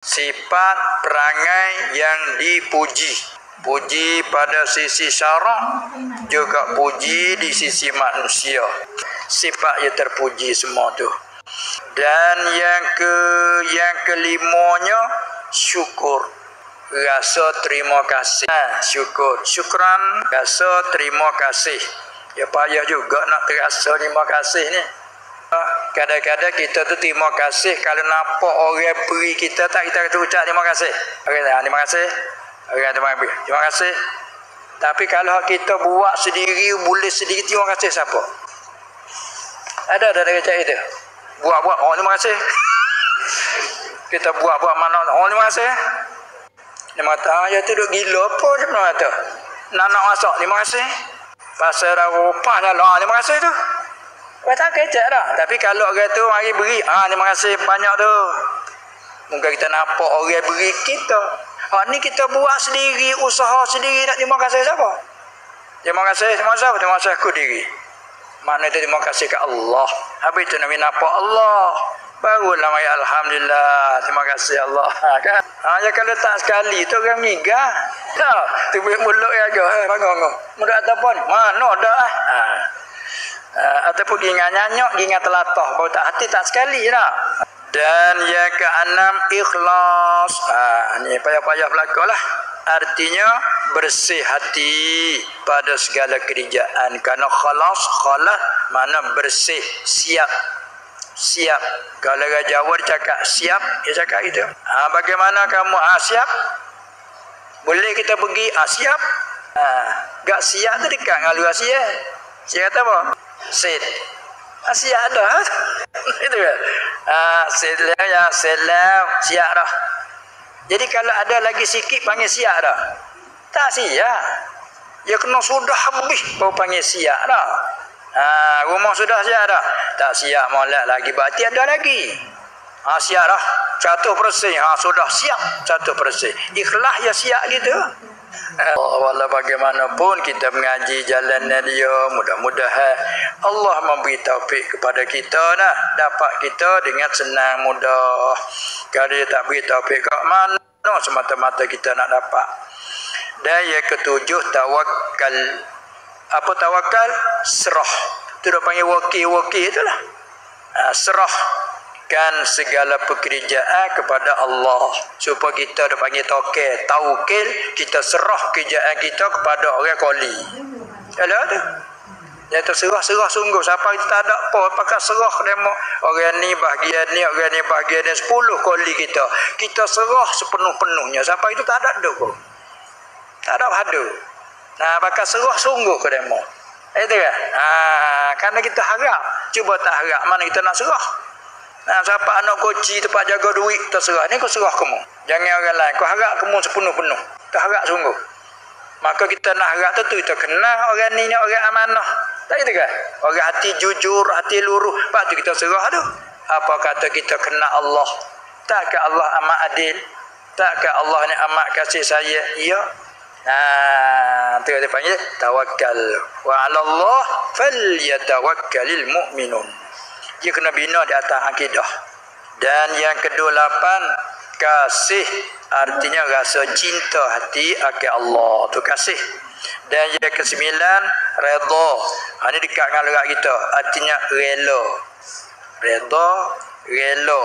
Sifat perangai yang dipuji. Puji pada sisi syarak, juga puji di sisi manusia. Sifat yang terpuji semua tu. Dan yang kelimanya syukur. Rasa terima kasih. Syukran, rasa terima kasih. Ya payah juga nak terasa terima kasih ni. Kadang-kadang kita tu terima kasih kalau nampak orang beri kita tak, kita kata ucap terima kasih. Terima kasih. Terima kasih. Tapi kalau kita buat sendiri, boleh sendiri, terima kasih siapa? Ada kata itu. Buat-buat, oh terima kasih. Kita buat-buat mana, oh terima kasih. Dia kata, ya tu duk gila apa dia kata. Nak masak, terima kasih. Pasal dah rupanya lah, terima kasih tu. Kau tak kecek dah. Tapi kalau orang tu mari beri, terima kasih banyak tu. Mungkin kita nampak orang beri kita. Ni kita buat sendiri, usaha sendiri, nak terima kasih siapa? Terima kasih sama siapa? Terima kasih aku diri. Mana itu terima kasih ke Allah. Habis itu Nabi nampak Allah. Barulah mari alhamdulillah, terima kasih Allah. Kan? Ya kalau tak sekali tu orang migah. Tak, tu mulut aja, bangun. Mulut ataupun mana dah. Ataupun gingat nyanyok, gingat telatah. Baru tak hati tak sekali dah. Dan yang keenam, ikhlas. Ni payah-payah belakalah. Artinya bersih hati pada segala kerjaan. Kerana khalas mana bersih, siap. Kalau orang Jawa dia cakap siap, dia cakap gitu. Bagaimana kamu? Siap. Boleh kita pergi? Siap. Gak siap tu dekat dengan luar siap. Siap kata apa? Sit. Siap dah. Itu kan. Siap dah. Jadi kalau ada lagi sikit panggil siap dah. Tak siap. Ya kena sudah habis baru panggil siap dah. Rumah sudah siap dah. Tak siap molek lagi. Berarti ada lagi. Siap dah. 100%. Sudah siap 100%. Ikhlas ya siap gitu. Walau bagaimanapun kita mengaji jalan dia, mudah-mudahan Allah memberi taufik kepada kita dah, dapat kita dengan senang mudah. Kalau dia tak beri taufik kat mana semata-mata kita nak dapat. Dan yang ketujuh, tawakal. Apa tawakal? Serah. Itu dah panggil wakil itulah. Serahkan segala pekerjaan kepada Allah. Supaya kita dah panggil taukil, kita serah kerjaan kita kepada orang koli. Ada tu. Yang terserah sungguh. Siapa kita tak ada apa, pakai serah demo. Orang ni bahagian ni, 10 koli kita. Kita serah sepenuh-penuhnya. Siapa itu tak ada duk. Tak ada hadu. Pakai serah sungguh ke demo. Itu kan? Kerana kita harap. Cuba tak harap, mana kita nak serah. Siapa anak koci tempat jaga duit, terserah. Ni kau serah kamu. Jangan orang lain. Kau harap kamu sepenuh-penuh. Tak harap sungguh. Maka kita nak harap tentu kita kenal orang ni orang amanah. Tak gitu kan? Orang hati jujur, hati luruh. Lepas tu kita serah tu. Apa kata kita kenal Allah? Takkah Allah amat adil? Takkah Allah ni amat kasih saya? Ya. Tu dia panggil tawakal. Wa 'ala Allah falyatawakkalul mu'minun. Dia kena bina di atas akidah. Dan yang ke-8, kasih. Artinya rasa cinta hati akan Allah. Tu kasih. Dan yang ke-9, redha. Ini dekat dengan lerak kita. Artinya rela. Rela.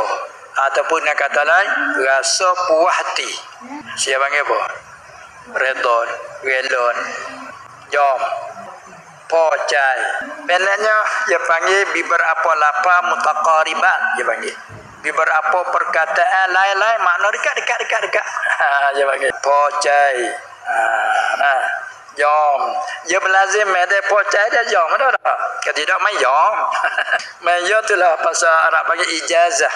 Ataupun dengan kata lain, rasa puas hati. Siapa panggil apa? Rela. Jom. Pocai. Pendeknya dia panggil beberapa lafaz mutaqaribat, dia panggil. Beberapa perkataan lain-lain makna dekat. Dia panggil pocai. Jom. Dia belazim ada pocai dia jom ada tak? Kalau tidak mai jom. Mai itulah bahasa Arab panggil ijazah.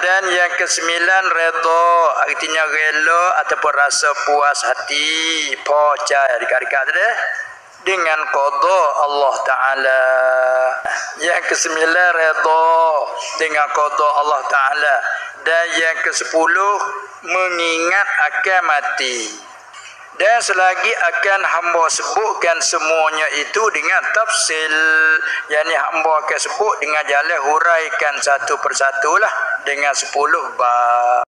Dan yang ke-9, redha, artinya rela ataupun rasa puas hati, pocai dekat-dekat tu dengan qada Allah Taala. Yang ke-9, redha dengan qada Allah Taala. Dan yang ke-10, mengingat akan mati. Dan selagi akan hamba sebutkan semuanya itu dengan tafsil, yakni hamba akan sebut dengan jalan huraikan satu persatu lah dengan 10 bab.